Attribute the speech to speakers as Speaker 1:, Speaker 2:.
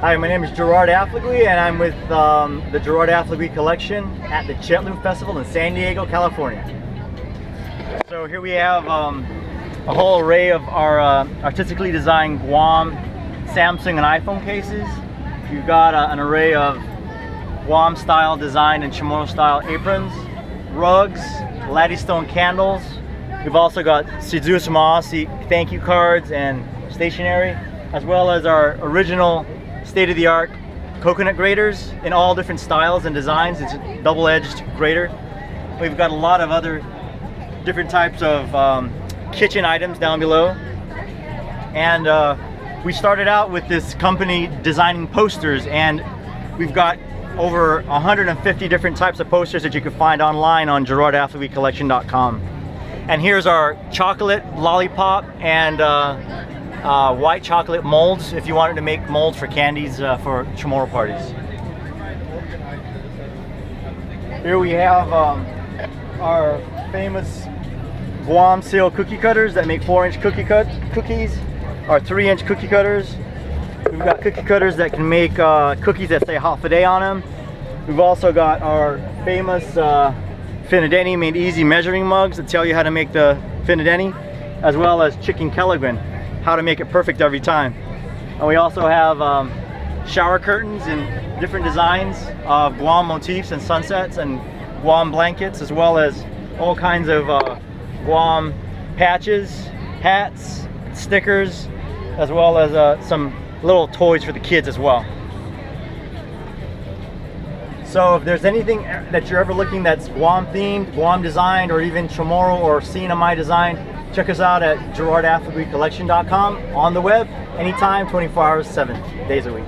Speaker 1: Hi, my name is Gerard Aflague, and I'm with the Gerard Aflague collection at the Chitlin Festival in San Diego, California. So here we have a whole array of our artistically designed Guam, Samsung, and iPhone cases. You've got an array of Guam style design and Chamorro style aprons, rugs, Laddystone candles. We've also got Sizu Samasi thank you cards and stationery, as well as our original state-of-the-art coconut graters in all different styles and designs. It's a double-edged grater. We've got a lot of other different types of kitchen items down below. And we started out with this company designing posters, and we've got over 150 different types of posters that you can find online on GerardAflagueCollection.com. And here's our chocolate lollipop and white chocolate molds if you wanted to make molds for candies for Chamorro parties. Here we have our famous Guam seal cookie cutters that make 4-inch cookies, our 3-inch cookie cutters. We've got cookie cutters that can make cookies that say half-a-day on them. We've also got our famous Finadeni made easy measuring mugs that tell you how to make the Finadeni, as well as chicken Kelligman, how to make it perfect every time. And we also have shower curtains in different designs of Guam motifs and sunsets, and Guam blankets, as well as all kinds of Guam patches, hats, stickers, as well as some little toys for the kids as well. So if there's anything that you're ever looking that's Guam themed, Guam designed, or even Chamorro or CNMI design, check us out at GerardAflagueCollection.com on the web, anytime, 24 hours, 7 days a week.